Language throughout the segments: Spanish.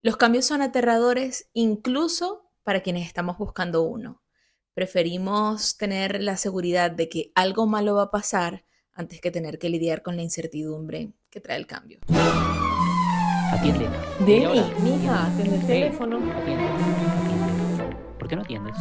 Los cambios son aterradores incluso para quienes estamos buscando uno. Preferimos tener la seguridad de que algo malo va a pasar antes que tener que lidiar con la incertidumbre que trae el cambio. Atiende. Ella Denny, ahora. mija, Atiende. atiende el Hey, teléfono. atiende. Atiende. ¿Por qué no atiendes?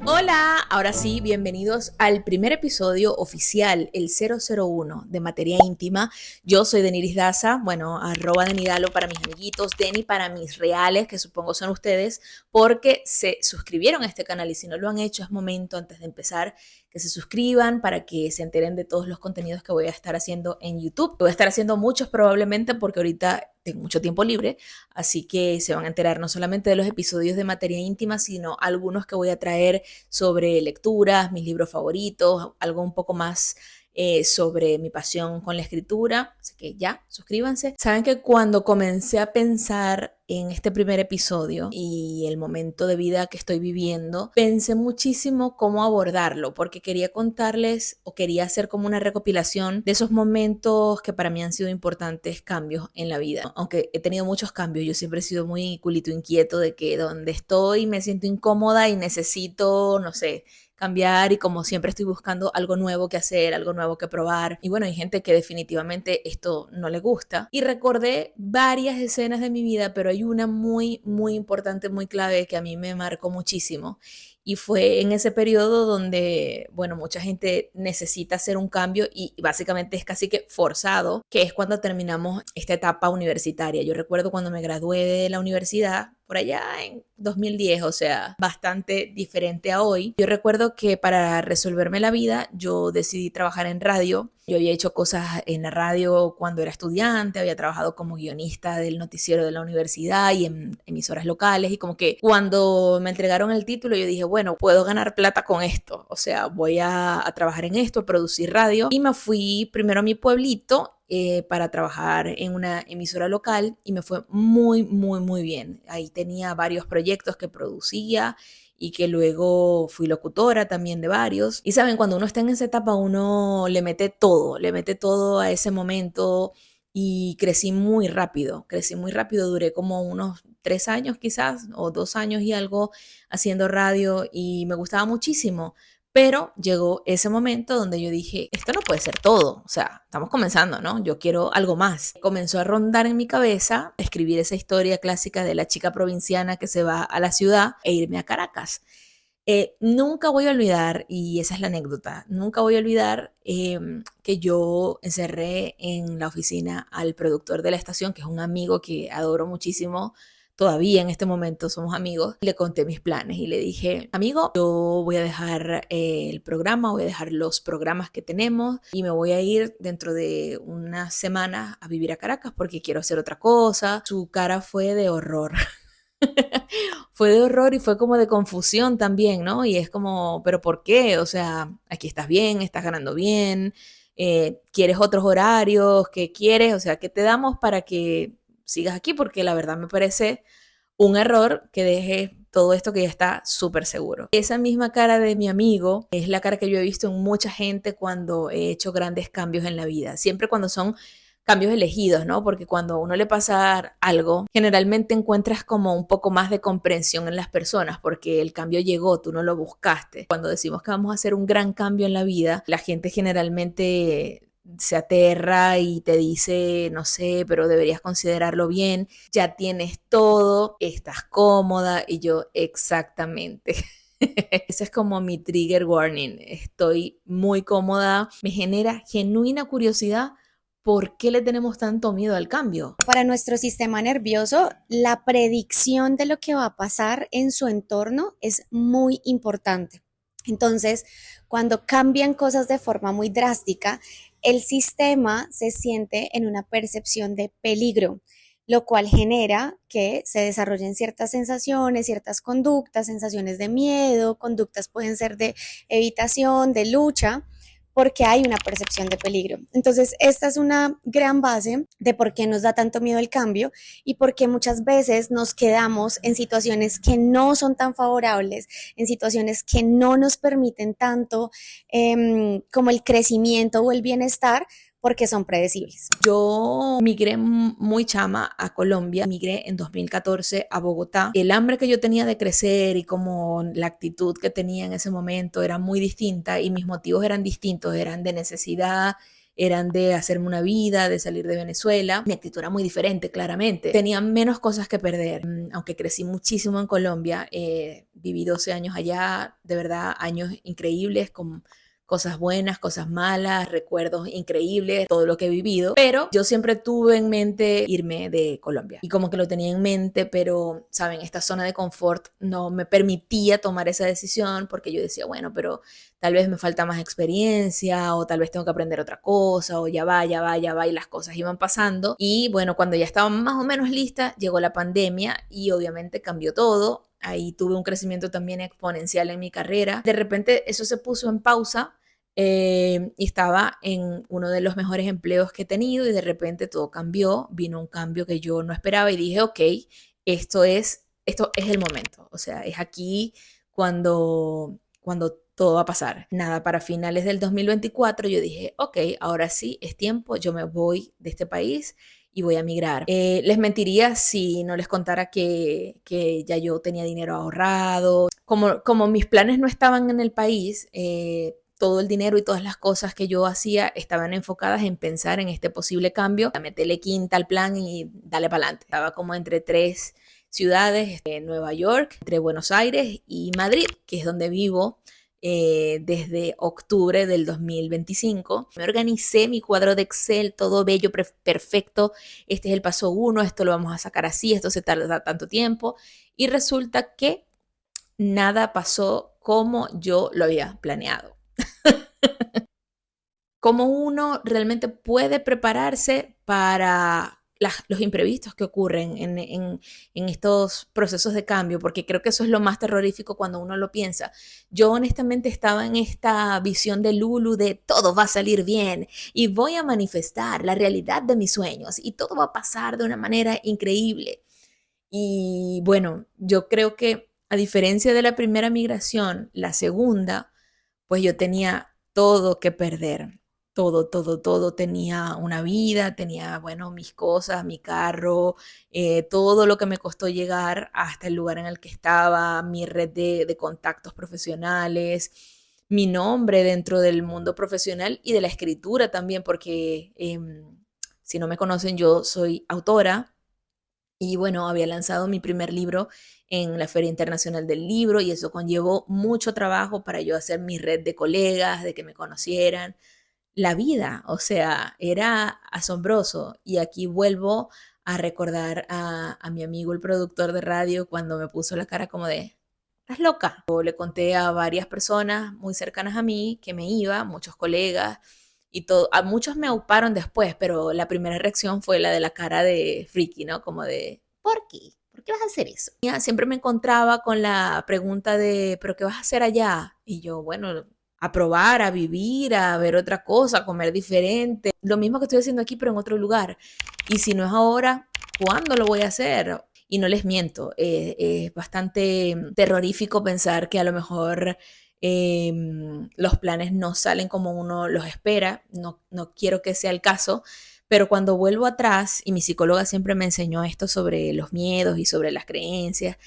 Hola, ahora sí, bienvenidos al primer episodio oficial, el 001 de Materia Íntima. Yo soy Deniris Daza, bueno, @Denidalo para mis amiguitos, Deni para mis reales, que supongo son ustedes, porque se suscribieron a este canal y si no lo han hecho es momento antes de empezar que se suscriban para que se enteren de todos los contenidos que voy a estar haciendo en YouTube. Voy a estar haciendo muchos probablemente porque ahorita tengo mucho tiempo libre, así que se van a enterar no solamente de los episodios de Materia Íntima, sino algunos que voy a traer sobre lecturas, mis libros favoritos, algo un poco más sobre mi pasión con la escritura. Así que ya, suscríbanse. Saben que cuando comencé a pensar en este primer episodio y el momento de vida que estoy viviendo, pensé muchísimo cómo abordarlo, porque quería contarles o quería hacer como una recopilación de esos momentos que para mí han sido importantes cambios en la vida. Aunque he tenido muchos cambios, yo siempre he sido muy culito inquieto de que donde estoy me siento incómoda y necesito, no sé, cambiar y como siempre estoy buscando algo nuevo que hacer, algo nuevo que probar. Y bueno, hay gente que definitivamente esto no le gusta. Y recordé varias escenas de mi vida, pero hay una muy importante, muy clave que a mí me marcó muchísimo. Y fue en ese periodo donde, bueno, mucha gente necesita hacer un cambio y básicamente es casi que forzado, que es cuando terminamos esta etapa universitaria. Yo recuerdo cuando me gradué de la universidad, por allá en 2010, o sea, bastante diferente a hoy. Yo recuerdo que para resolverme la vida, yo decidí trabajar en radio. Yo había hecho cosas en la radio cuando era estudiante, había trabajado como guionista del noticiero de la universidad y en emisoras locales y como que cuando me entregaron el título yo dije, bueno, puedo ganar plata con esto, o sea, voy a trabajar en esto, a producir radio y me fui primero a mi pueblito para trabajar en una emisora local y me fue muy bien. Ahí tenía varios proyectos que producía y que luego fui locutora también de varios. Y saben, cuando uno está en esa etapa, uno le mete todo a ese momento y crecí muy rápido, duré como unos 3 años quizás o 2 años y algo haciendo radio y me gustaba muchísimo. Pero llegó ese momento donde yo dije, esto no puede ser todo, o sea, estamos comenzando, ¿no? Yo quiero algo más. Comenzó a rondar en mi cabeza escribir esa historia clásica de la chica provinciana que se va a la ciudad e irme a Caracas. Nunca voy a olvidar, y esa es la anécdota, nunca voy a olvidar que yo encerré en la oficina al productor de la estación, que es un amigo que adoro muchísimo, todavía en este momento somos amigos, le conté mis planes y le dije, amigo, yo voy a dejar el programa, voy a dejar los programas que tenemos y me voy a ir dentro de unas semanas a vivir a Caracas porque quiero hacer otra cosa. Su cara fue de horror. Fue de horror y fue como de confusión también, ¿no? Y es como, ¿pero por qué? O sea, aquí estás bien, estás ganando bien, quieres otros horarios, ¿qué quieres? O sea, ¿qué te damos para que sigas aquí? Porque la verdad me parece un error que deje todo esto que ya está súper seguro. Esa misma cara de mi amigo es la cara que yo he visto en mucha gente cuando he hecho grandes cambios en la vida. Siempre cuando son cambios elegidos, ¿no? Porque cuando a uno le pasa algo, generalmente encuentras como un poco más de comprensión en las personas porque el cambio llegó, tú no lo buscaste. Cuando decimos que vamos a hacer un gran cambio en la vida, la gente generalmente se aterra y te dice, no sé, pero deberías considerarlo bien, ya tienes todo, estás cómoda y yo exactamente. Ese es como mi trigger warning. Estoy muy cómoda, me genera genuina curiosidad. ¿Por qué le tenemos tanto miedo al cambio? Para nuestro sistema nervioso, la predicción de lo que va a pasar en su entorno es muy importante. Entonces, cuando cambian cosas de forma muy drástica, el sistema se siente en una percepción de peligro, lo cual genera que se desarrollen ciertas sensaciones, ciertas conductas, sensaciones de miedo, conductas pueden ser de evitación, de lucha, porque hay una percepción de peligro. Entonces, esta es una gran base de por qué nos da tanto miedo el cambio y por qué muchas veces nos quedamos en situaciones que no son tan favorables, en situaciones que no nos permiten tanto como el crecimiento o el bienestar, porque son predecibles. Yo migré muy chama a Colombia, migré en 2014 a Bogotá. El hambre que yo tenía de crecer y como la actitud que tenía en ese momento era muy distinta y mis motivos eran distintos, eran de necesidad, eran de hacerme una vida, de salir de Venezuela. Mi actitud era muy diferente, claramente. Tenía menos cosas que perder, aunque crecí muchísimo en Colombia. Viví 12 años allá, de verdad, años increíbles con cosas buenas, cosas malas, recuerdos increíbles, todo lo que he vivido, pero yo siempre tuve en mente irme de Colombia y como que lo tenía en mente, pero saben, esta zona de confort no me permitía tomar esa decisión porque yo decía, bueno, pero tal vez me falta más experiencia o tal vez tengo que aprender otra cosa o ya va, ya va, ya va y las cosas iban pasando y bueno, cuando ya estaba más o menos lista, llegó la pandemia y obviamente cambió todo. Ahí tuve un crecimiento también exponencial en mi carrera. De repente eso se puso en pausa y estaba en uno de los mejores empleos que he tenido y de repente todo cambió, vino un cambio que yo no esperaba y dije, ok, esto es el momento, o sea, es aquí cuando todo va a pasar. Nada, para finales del 2024 yo dije, ok, ahora sí es tiempo, yo me voy de este país y voy a migrar. Les mentiría si no les contara que ya yo tenía dinero ahorrado. Como mis planes no estaban en el país, todo el dinero y todas las cosas que yo hacía estaban enfocadas en pensar en este posible cambio, a meterle quinta al plan y darle para adelante. Estaba como entre tres ciudades, Nueva York, entre Buenos Aires y Madrid, que es donde vivo desde octubre del 2025. Me organicé mi cuadro de Excel, todo bello, perfecto. Este es el paso 1, esto lo vamos a sacar así, esto se tarda tanto tiempo. Y resulta que nada pasó como yo lo había planeado. Cómo uno realmente puede prepararse para los imprevistos que ocurren en estos procesos de cambio, porque creo que eso es lo más terrorífico cuando uno lo piensa. Yo honestamente estaba en esta visión de Lulu de todo va a salir bien y voy a manifestar la realidad de mis sueños y todo va a pasar de una manera increíble. Y bueno, yo creo que a diferencia de la primera migración, la segunda, pues yo tenía todo que perder. Todo, todo, todo. Tenía una vida, tenía, bueno, mis cosas, mi carro, todo lo que me costó llegar hasta el lugar en el que estaba, mi red de contactos profesionales, mi nombre dentro del mundo profesional y de la escritura también, porque si no me conocen, yo soy autora y bueno, había lanzado mi primer libro en la Feria Internacional del Libro y eso conllevó mucho trabajo para yo hacer mi red de colegas, de que me conocieran. La vida, o sea, era asombroso. Y aquí vuelvo a recordar a mi amigo, el productor de radio, cuando me puso la cara como de, ¿estás loca? Yo le conté a varias personas muy cercanas a mí que me iba, muchos colegas, y todo, a muchos me auparon después, pero la primera reacción fue la de la cara de friki, ¿no? Como de, ¿por qué? ¿Por qué vas a hacer eso? Ya, siempre me encontraba con la pregunta de, ¿pero qué vas a hacer allá? Y yo, bueno, a probar, a vivir, a ver otra cosa, a comer diferente. Lo mismo que estoy haciendo aquí, pero en otro lugar. Y si no es ahora, ¿cuándo lo voy a hacer? Y no les miento, es bastante terrorífico pensar que a lo mejor los planes no salen como uno los espera, no quiero que sea el caso, pero cuando vuelvo atrás, y mi psicóloga siempre me enseñó esto sobre los miedos y sobre las creencias,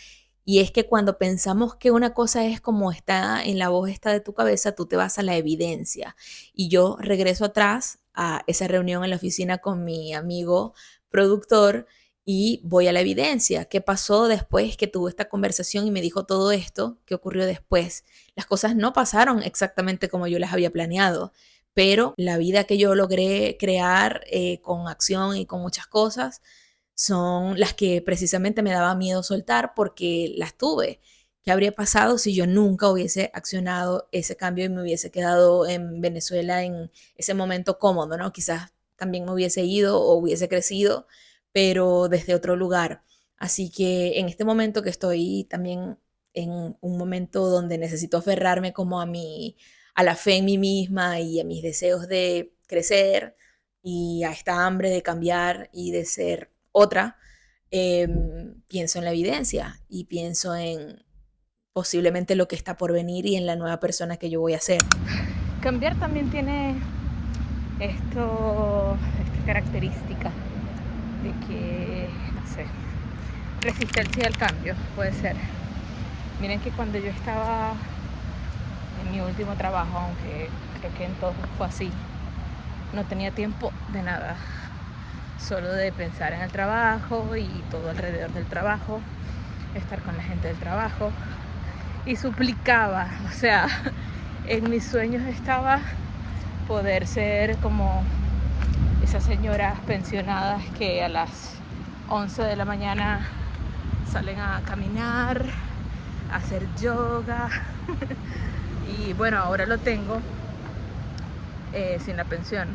y es que cuando pensamos que una cosa es como está en la voz esta de tu cabeza, tú te vas a la evidencia. Y yo regreso atrás a esa reunión en la oficina con mi amigo productor y voy a la evidencia. ¿Qué pasó después que tuve esta conversación y me dijo todo esto? ¿Qué ocurrió después? Las cosas no pasaron exactamente como yo las había planeado, pero la vida que yo logré crear con acción y con muchas cosas son las que precisamente me daba miedo soltar porque las tuve. ¿Qué habría pasado si yo nunca hubiese accionado ese cambio y me hubiese quedado en Venezuela en ese momento cómodo, ¿no? Quizás también me hubiese ido o hubiese crecido, pero desde otro lugar. Así que en este momento que estoy también en un momento donde necesito aferrarme como a la fe en mí misma y a mis deseos de crecer y a esta hambre de cambiar y de ser otra, pienso en la evidencia y pienso en posiblemente lo que está por venir y en la nueva persona que yo voy a ser. Cambiar también tiene esta característica de que, no sé, resistencia al cambio, puede ser. Miren que cuando yo estaba en mi último trabajo, aunque creo que en todo fue así, no tenía tiempo de nada, solo de pensar en el trabajo y todo alrededor del trabajo, estar con la gente del trabajo, y suplicaba, o sea, en mis sueños estaba poder ser como esas señoras pensionadas que a las 11 de la mañana salen a caminar, a hacer yoga. Y bueno, ahora lo tengo sin la pensión,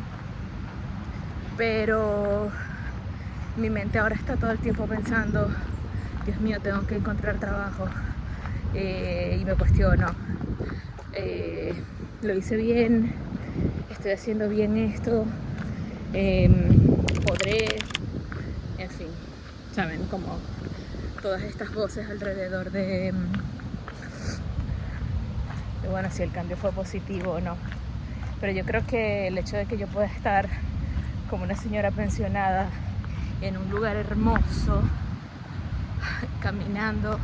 pero mi mente ahora está todo el tiempo pensando, Dios mío, tengo que encontrar trabajo, y me cuestiono, lo hice bien, estoy haciendo bien esto, podré, en fin, saben, como todas estas voces alrededor de bueno, si el cambio fue positivo o no. Pero yo creo que el hecho de que yo pueda estar como una señora pensionada en un lugar hermoso, caminando,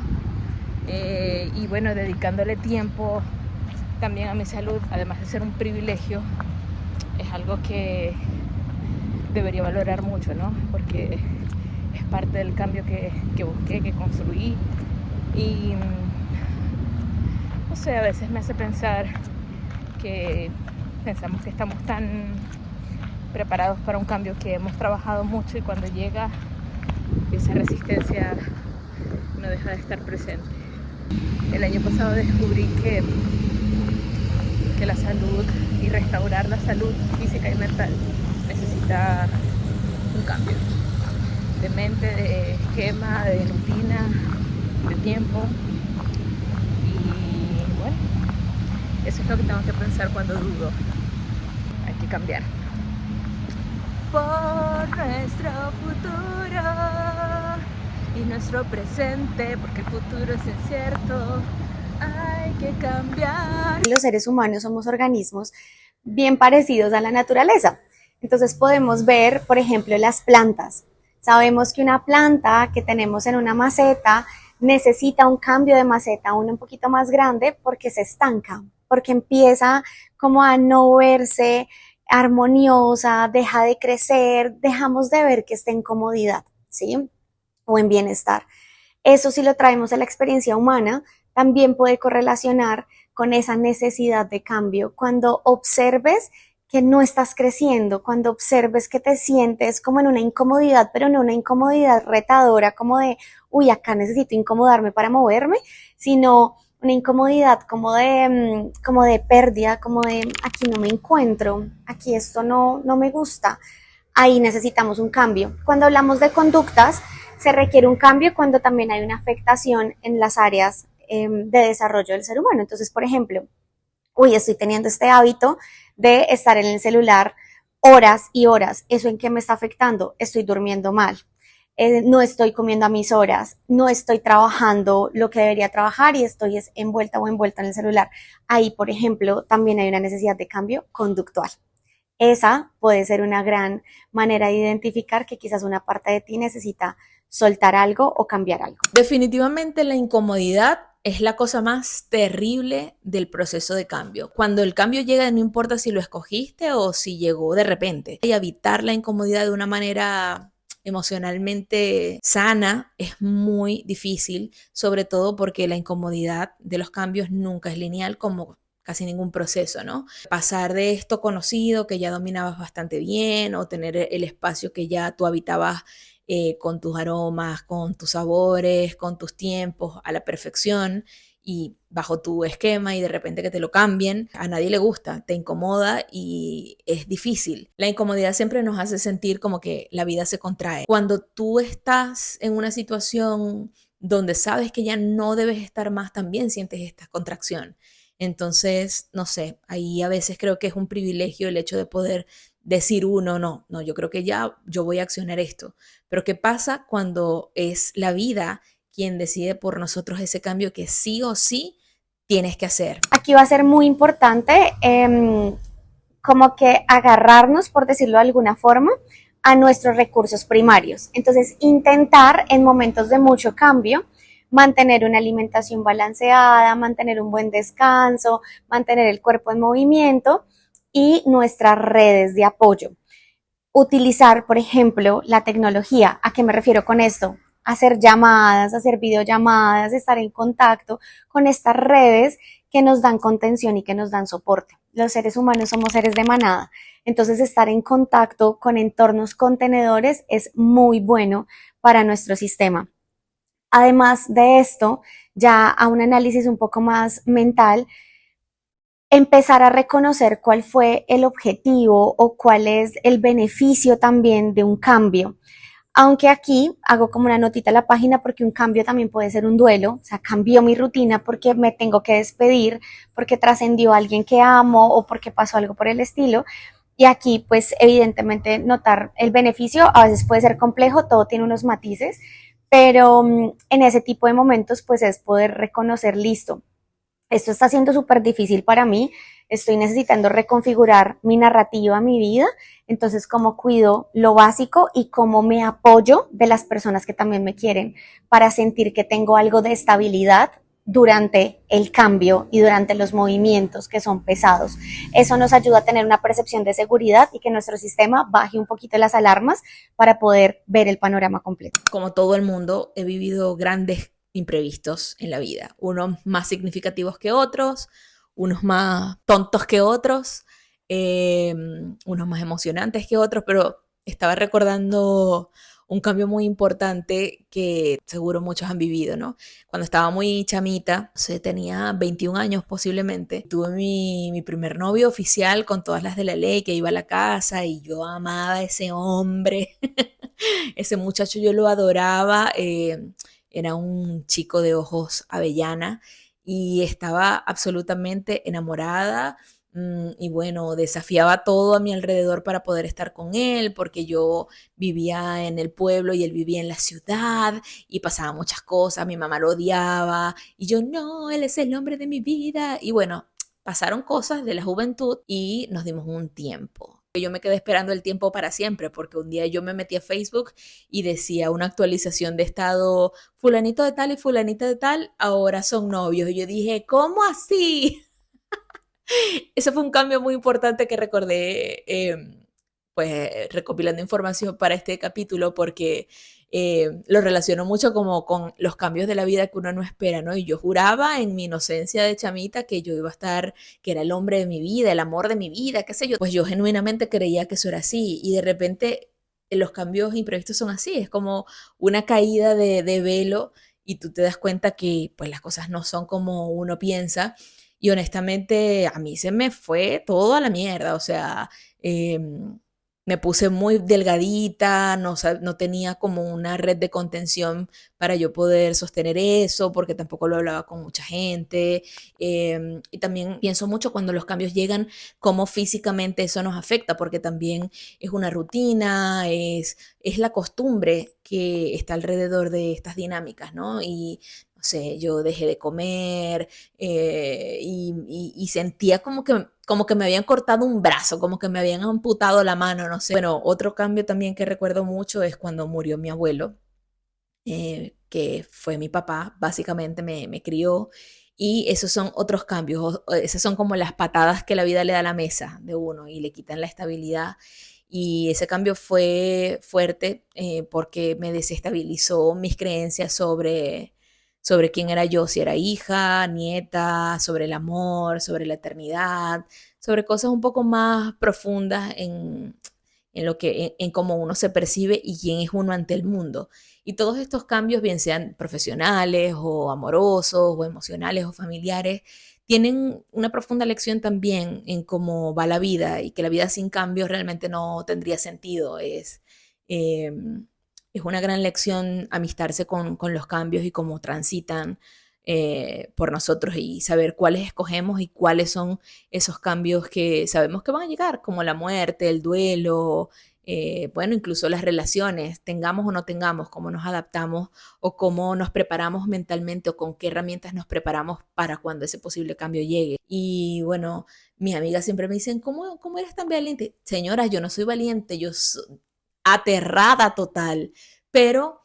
y bueno, dedicándole tiempo también a mi salud, además de ser un privilegio, es algo que debería valorar mucho, ¿no? Porque es parte del cambio que busqué, que construí, y no sé, a veces me hace pensar que pensamos que estamos tan preparados para un cambio, que hemos trabajado mucho, y cuando llega esa resistencia no deja de estar presente. El año pasado descubrí que la salud y restaurar la salud física y mental necesita un cambio de mente, de esquema, de rutina, de tiempo. Y bueno, eso es lo que tengo que pensar cuando dudo. Hay que cambiar por nuestro futuro y nuestro presente, porque el futuro es incierto. Hay que cambiar. Los seres humanos somos organismos bien parecidos a la naturaleza. Entonces podemos ver, por ejemplo, las plantas. Sabemos que una planta que tenemos en una maceta necesita un cambio de maceta, una un poquito más grande, porque se estanca, porque empieza como a no verse armoniosa, deja de crecer, dejamos de ver que está en comodidad, ¿sí? O en bienestar. Eso, si lo traemos a la experiencia humana, también puede correlacionar con esa necesidad de cambio. Cuando observes que no estás creciendo, cuando observes que te sientes como en una incomodidad, pero no una incomodidad retadora, como de, uy, acá necesito incomodarme para moverme, sino una incomodidad como de pérdida, como de, aquí no me encuentro, aquí esto no me gusta. Ahí necesitamos un cambio. Cuando hablamos de conductas, se requiere un cambio cuando también hay una afectación en las áreas de desarrollo del ser humano. Entonces, por ejemplo, estoy teniendo este hábito de estar en el celular horas y horas. ¿Eso en qué me está afectando? Estoy durmiendo mal, no estoy comiendo a mis horas, no estoy trabajando lo que debería trabajar y estoy envuelta en el celular. Ahí, por ejemplo, también hay una necesidad de cambio conductual. Esa puede ser una gran manera de identificar que quizás una parte de ti necesita soltar algo o cambiar algo. Definitivamente la incomodidad es la cosa más terrible del proceso de cambio. Cuando el cambio llega, no importa si lo escogiste o si llegó de repente. Y evitar la incomodidad de una manera emocionalmente sana es muy difícil, sobre todo porque la incomodidad de los cambios nunca es lineal, como casi ningún proceso, ¿no? Pasar de esto conocido que ya dominabas bastante bien, o tener el espacio que ya tú habitabas con tus aromas, con tus sabores, con tus tiempos a la perfección y bajo tu esquema, y de repente que te lo cambien, a nadie le gusta, te incomoda y es difícil. La incomodidad siempre nos hace sentir como que la vida se contrae. Cuando tú estás en una situación donde sabes que ya no debes estar más, también sientes esta contracción. Entonces, no sé, ahí a veces creo que es un privilegio el hecho de poder decir uno, no, yo creo que ya yo voy a accionar esto. Pero ¿qué pasa cuando es la vida quien decide por nosotros ese cambio que sí o sí tienes que hacer? Aquí va a ser muy importante como que agarrarnos, por decirlo de alguna forma, a nuestros recursos primarios. Entonces, intentar en momentos de mucho cambio mantener una alimentación balanceada, mantener un buen descanso, mantener el cuerpo en movimiento y nuestras redes de apoyo. Utilizar, por ejemplo, la tecnología. ¿A qué me refiero con esto? Hacer llamadas, hacer videollamadas, estar en contacto con estas redes que nos dan contención y que nos dan soporte. Los seres humanos somos seres de manada, entonces estar en contacto con entornos contenedores es muy bueno para nuestro sistema. Además de esto, ya a un análisis un poco más mental, empezar a reconocer cuál fue el objetivo o cuál es el beneficio también de un cambio. Aunque aquí hago como una notita a la página porque un cambio también puede ser un duelo, o sea, cambió mi rutina porque me tengo que despedir, porque trascendió a alguien que amo o porque pasó algo por el estilo. Y aquí, pues, evidentemente, notar el beneficio a veces puede ser complejo, todo tiene unos matices, pero en ese tipo de momentos, pues, es poder reconocer, listo, esto está siendo súper difícil para mí, estoy necesitando reconfigurar mi narrativa, mi vida, entonces cómo cuido lo básico y cómo me apoyo de las personas que también me quieren para sentir que tengo algo de estabilidad durante el cambio y durante los movimientos que son pesados. Eso nos ayuda a tener una percepción de seguridad y que nuestro sistema baje un poquito las alarmas para poder ver el panorama completo. Como todo el mundo, he vivido grandes imprevistos en la vida, unos más significativos que otros, unos más tontos que otros, unos más emocionantes que otros, pero estaba recordando un cambio muy importante que seguro muchos han vivido, ¿no? Cuando estaba muy chamita, o sea, tenía 21 años posiblemente, tuve mi primer novio oficial con todas las de la ley, que iba a la casa y yo amaba a ese hombre, ese muchacho yo lo adoraba, era un chico de ojos avellana y estaba absolutamente enamorada. Y bueno, desafiaba todo a mi alrededor para poder estar con él, porque yo vivía en el pueblo y él vivía en la ciudad y pasaba muchas cosas, mi mamá lo odiaba y yo no, él es el hombre de mi vida. Y bueno, pasaron cosas de la juventud y nos dimos un tiempo. Yo me quedé esperando el tiempo para siempre, porque un día yo me metí a Facebook y decía una actualización de estado, fulanito de tal y fulanita de tal, ahora son novios. Y yo dije, ¿cómo así? Eso fue un cambio muy importante que recordé, pues recopilando información para este capítulo, porque lo relaciono mucho como con los cambios de la vida que uno no espera, ¿no? Y yo juraba en mi inocencia de chamita que yo iba a estar, que era el hombre de mi vida, el amor de mi vida, qué sé yo. Pues yo genuinamente creía que eso era así y de repente los cambios imprevistos son así, es como una caída de velo y tú te das cuenta que pues las cosas no son como uno piensa y honestamente a mí se me fue todo a la mierda, o sea, me puse muy delgadita, no, no tenía como una red de contención para yo poder sostener eso, porque tampoco lo hablaba con mucha gente. Y también pienso mucho cuando los cambios llegan, cómo físicamente eso nos afecta, porque también es una rutina, es la costumbre que está alrededor de estas dinámicas, ¿no? Y no sé, yo dejé de comer y sentía como que me habían cortado un brazo, como que me habían amputado la mano, no sé. Bueno, otro cambio también que recuerdo mucho es cuando murió mi abuelo, que fue mi papá, básicamente me crió. Y esos son otros cambios, esas son como las patadas que la vida le da a la mesa de uno y le quitan la estabilidad. Y ese cambio fue fuerte porque me desestabilizó mis creencias sobre quién era yo, si era hija, nieta, sobre el amor, sobre la eternidad, sobre cosas un poco más profundas en lo que, en cómo uno se percibe y quién es uno ante el mundo. Y todos estos cambios, bien sean profesionales o amorosos o emocionales o familiares, tienen una profunda lección también en cómo va la vida y que la vida sin cambios realmente no tendría sentido. Eh, es una gran lección amistarse con los cambios y cómo transitan por nosotros y saber cuáles escogemos y cuáles son esos cambios que sabemos que van a llegar, como la muerte, el duelo, bueno, incluso las relaciones, tengamos o no tengamos, cómo nos adaptamos o cómo nos preparamos mentalmente o con qué herramientas nos preparamos para cuando ese posible cambio llegue. Y bueno, mis amigas siempre me dicen, ¿cómo eres tan valiente? Señora, yo no soy valiente, yo soy aterrada total, pero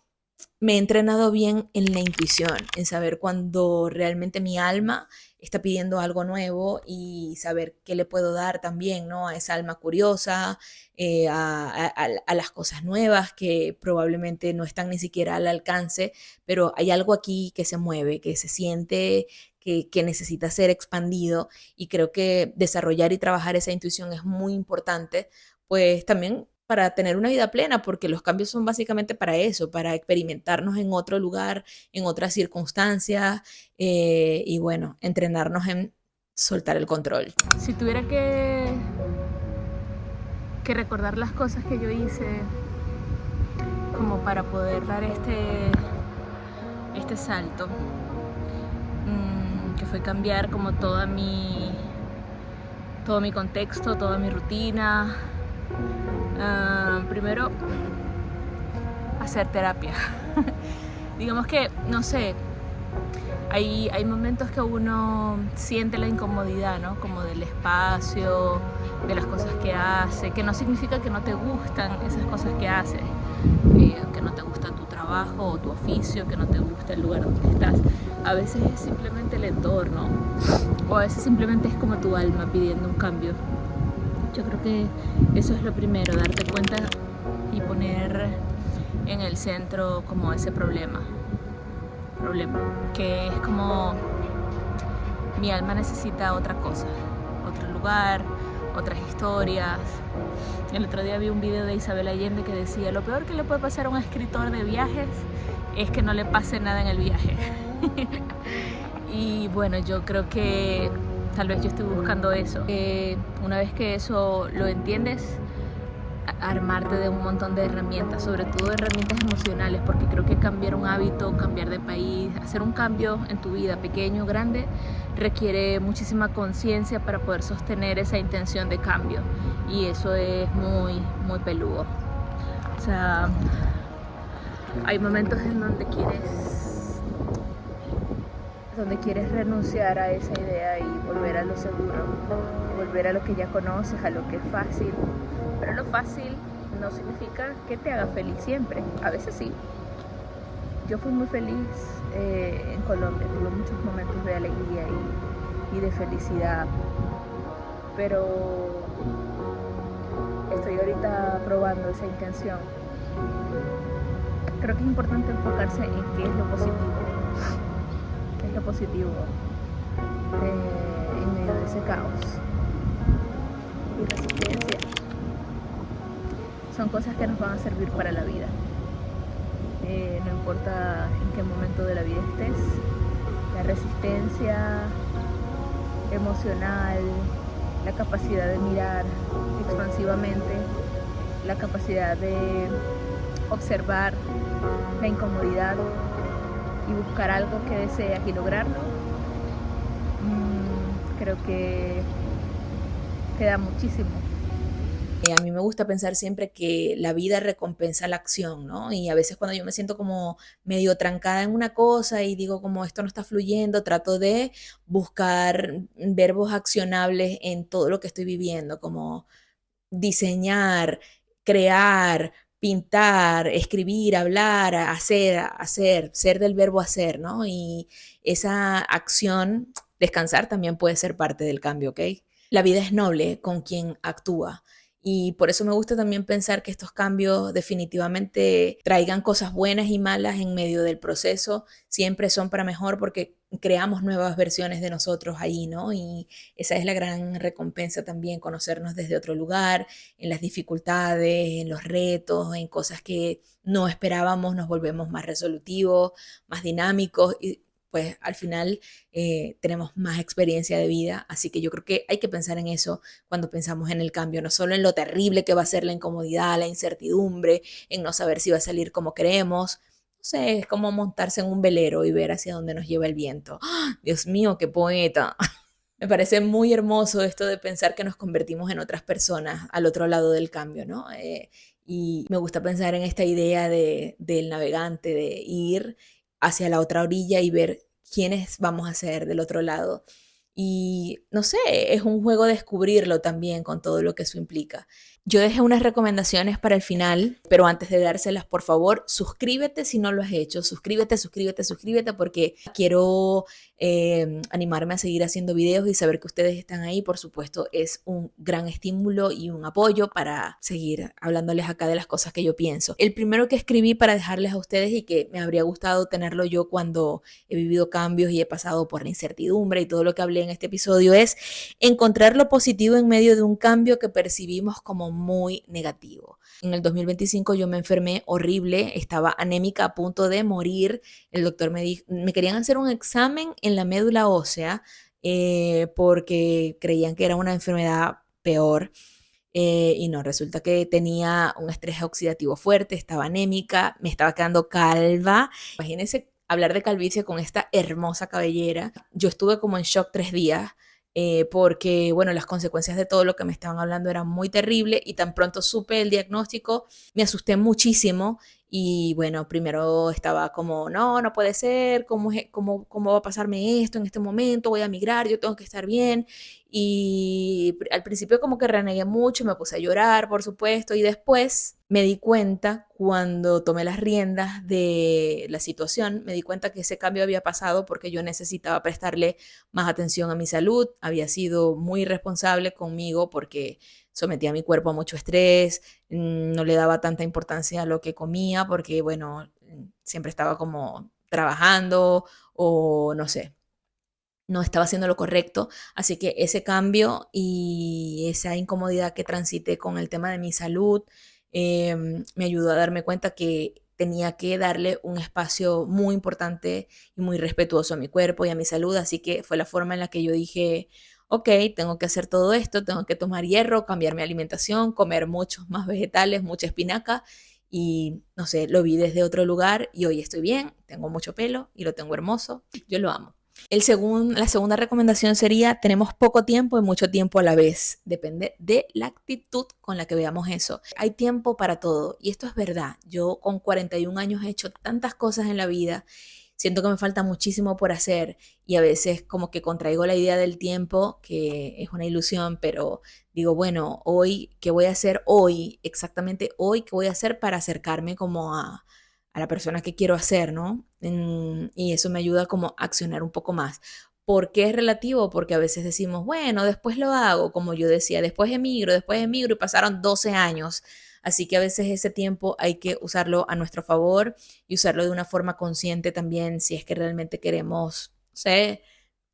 me he entrenado bien en la intuición, en saber cuando realmente mi alma está pidiendo algo nuevo y saber qué le puedo dar también, ¿no? A esa alma curiosa, a las cosas nuevas que probablemente no están ni siquiera al alcance, pero hay algo aquí que se mueve, que se siente, que necesita ser expandido y creo que desarrollar y trabajar esa intuición es muy importante, pues también para tener una vida plena, porque los cambios son básicamente para eso, para experimentarnos en otro lugar, en otras circunstancias y bueno, entrenarnos en soltar el control. Si tuviera que recordar las cosas que yo hice como para poder dar este salto, que fue cambiar como todo mi contexto, toda mi rutina. Primero, hacer terapia. Digamos que, no sé, hay momentos que uno siente la incomodidad, ¿no? Como del espacio, de las cosas que hace, que no significa que no te gustan esas cosas que haces, que no te gusta tu trabajo o tu oficio, que no te gusta el lugar donde estás. A veces es simplemente el entorno, o a veces simplemente es como tu alma pidiendo un cambio. Yo creo que eso es lo primero, darte cuenta y poner en el centro como ese problema, que es como mi alma necesita otra cosa, otro lugar, otras historias. El otro día vi un video de Isabel Allende que decía, lo peor que le puede pasar a un escritor de viajes es que no le pase nada en el viaje. Y bueno, yo creo que tal vez yo estoy buscando eso. Una vez que eso lo entiendes, armarte de un montón de herramientas, sobre todo herramientas emocionales, porque creo que cambiar un hábito, cambiar de país, hacer un cambio en tu vida, pequeño o grande, requiere muchísima conciencia para poder sostener esa intención de cambio. Y eso es muy, muy peludo. O sea, hay momentos en donde quieres renunciar a esa idea y volver a lo seguro, volver a lo que ya conoces, a lo que es fácil. Pero lo fácil no significa que te haga feliz siempre. A veces sí. Yo fui muy feliz en Colombia, tuve muchos momentos de alegría y de felicidad. Pero estoy ahorita probando esa intención. Creo que es importante enfocarse en qué es lo positivo. ¿Qué es lo positivo en medio de ese caos? Y resistencia. Son cosas que nos van a servir para la vida. No importa en qué momento de la vida estés, la resistencia emocional, la capacidad de mirar expansivamente, la capacidad de observar la incomodidad y buscar algo que deseas y lograrlo, creo que te da muchísimo. A mí me gusta pensar siempre que la vida recompensa la acción, ¿no? Y a veces cuando yo me siento como medio trancada en una cosa y digo como esto no está fluyendo, trato de buscar verbos accionables en todo lo que estoy viviendo, como diseñar, crear, pintar, escribir, hablar, hacer, ser del verbo hacer, ¿no? Y esa acción, descansar también puede ser parte del cambio, ¿ok? La vida es noble con quien actúa. Y por eso me gusta también pensar que estos cambios definitivamente traigan cosas buenas y malas en medio del proceso, siempre son para mejor porque creamos nuevas versiones de nosotros ahí, ¿no? Y esa es la gran recompensa también, conocernos desde otro lugar, en las dificultades, en los retos, en cosas que no esperábamos, nos volvemos más resolutivos, más dinámicos y pues al final tenemos más experiencia de vida, así que yo creo que hay que pensar en eso cuando pensamos en el cambio, no solo en lo terrible que va a ser la incomodidad, la incertidumbre, en no saber si va a salir como queremos. No sé, es como montarse en un velero y ver hacia dónde nos lleva el viento. ¡Ah! Dios mío, qué poeta. Me parece muy hermoso esto de pensar que nos convertimos en otras personas al otro lado del cambio, ¿no? Y me gusta pensar en esta idea del navegante, de ir hacia la otra orilla y ver quiénes vamos a ser del otro lado. Y no sé, es un juego descubrirlo también con todo lo que eso implica. Yo dejé unas recomendaciones para el final, pero antes de dárselas, por favor, suscríbete si no lo has hecho. Suscríbete, suscríbete, suscríbete, porque quiero animarme a seguir haciendo videos y saber que ustedes están ahí, por supuesto, es un gran estímulo y un apoyo para seguir hablándoles acá de las cosas que yo pienso. El primero que escribí para dejarles a ustedes y que me habría gustado tenerlo yo cuando he vivido cambios y he pasado por la incertidumbre y todo lo que hablé en este episodio es encontrar lo positivo en medio de un cambio que percibimos como muy negativo. En el 2025 yo me enfermé horrible, estaba anémica a punto de morir. El doctor me dijo, me querían hacer un examen en la médula ósea porque creían que era una enfermedad peor. Y no, resulta que tenía un estrés oxidativo fuerte, estaba anémica, me estaba quedando calva. Imagínense hablar de calvicie con esta hermosa cabellera. Yo estuve como en shock 3 días. Porque, bueno, las consecuencias de todo lo que me estaban hablando eran muy terribles y tan pronto supe el diagnóstico, me asusté muchísimo y, bueno, primero estaba como, no, no puede ser, ¿cómo va a pasarme esto en este momento? Voy a migrar, yo tengo que estar bien y al principio como que renegué mucho, me puse a llorar, por supuesto, y después me di cuenta, cuando tomé las riendas de la situación, me di cuenta que ese cambio había pasado porque yo necesitaba prestarle más atención a mi salud, había sido muy irresponsable conmigo porque sometía a mi cuerpo a mucho estrés, no le daba tanta importancia a lo que comía porque, bueno, siempre estaba como trabajando o no sé, no estaba haciendo lo correcto, así que ese cambio y esa incomodidad que transité con el tema de mi salud me ayudó a darme cuenta que tenía que darle un espacio muy importante y muy respetuoso a mi cuerpo y a mi salud, así que fue la forma en la que yo dije, ok, tengo que hacer todo esto, tengo que tomar hierro, cambiar mi alimentación, comer muchos más vegetales, mucha espinaca y no sé, lo vi desde otro lugar y hoy estoy bien, tengo mucho pelo y lo tengo hermoso, yo lo amo. La segunda recomendación sería, tenemos poco tiempo y mucho tiempo a la vez. Depende de la actitud con la que veamos eso. Hay tiempo para todo y esto es verdad. Yo con 41 años he hecho tantas cosas en la vida. Siento que me falta muchísimo por hacer y a veces como que contraigo la idea del tiempo, que es una ilusión, pero digo, bueno, hoy, ¿qué voy a hacer hoy? Exactamente hoy, ¿qué voy a hacer para acercarme como a la persona que quiero hacer, ¿no? Y eso me ayuda como a accionar un poco más. ¿Por qué es relativo? Porque a veces decimos, bueno, después lo hago, como yo decía, después emigro y pasaron 12 años. Así que a veces ese tiempo hay que usarlo a nuestro favor y usarlo de una forma consciente también si es que realmente queremos, no sé,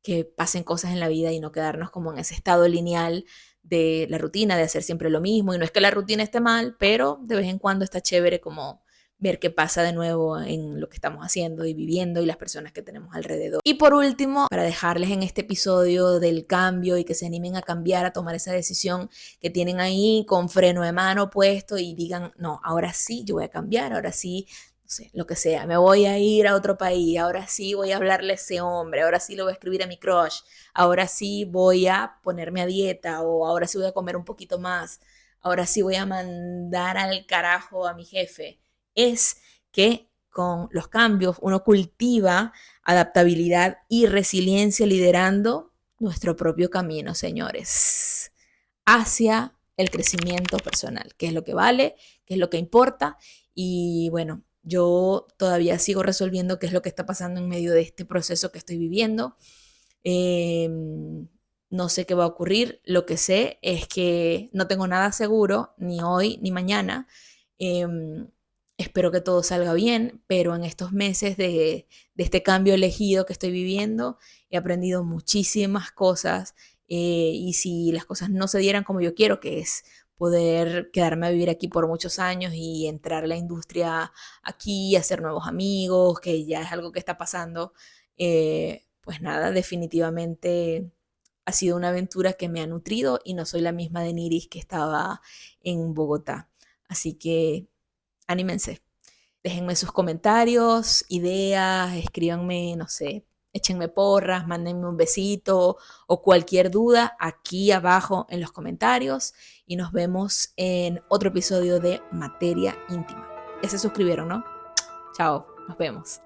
que pasen cosas en la vida y no quedarnos como en ese estado lineal de la rutina, de hacer siempre lo mismo. Y no es que la rutina esté mal, pero de vez en cuando está chévere como ver qué pasa de nuevo en lo que estamos haciendo y viviendo y las personas que tenemos alrededor. Y por último, para dejarles en este episodio del cambio y que se animen a cambiar, a tomar esa decisión que tienen ahí con freno de mano puesto y digan, no, ahora sí, yo voy a cambiar, ahora sí, no sé, lo que sea, me voy a ir a otro país, ahora sí voy a hablarle a ese hombre, ahora sí le voy a escribir a mi crush, ahora sí voy a ponerme a dieta o ahora sí voy a comer un poquito más, ahora sí voy a mandar al carajo a mi jefe. Es que con los cambios uno cultiva adaptabilidad y resiliencia liderando nuestro propio camino, señores, hacia el crecimiento personal, que es lo que vale, que es lo que importa. Y bueno, yo todavía sigo resolviendo qué es lo que está pasando en medio de este proceso que estoy viviendo. Eh, no sé qué va a ocurrir, lo que sé es que no tengo nada seguro, ni hoy ni mañana. Eh, Espero que todo salga bien, pero en estos meses de este cambio elegido que estoy viviendo, he aprendido muchísimas cosas y si las cosas no se dieran como yo quiero, que es poder quedarme a vivir aquí por muchos años y entrar a la industria aquí, hacer nuevos amigos, que ya es algo que está pasando, pues nada, definitivamente ha sido una aventura que me ha nutrido y no soy la misma de Niris que estaba en Bogotá. Así que anímense. Déjenme sus comentarios, ideas, escríbanme, no sé, Échenme porras, mándenme un besito o cualquier duda aquí abajo en los comentarios y nos vemos en otro episodio de Materia Íntima. Ya se suscribieron, ¿no? Chao, nos vemos.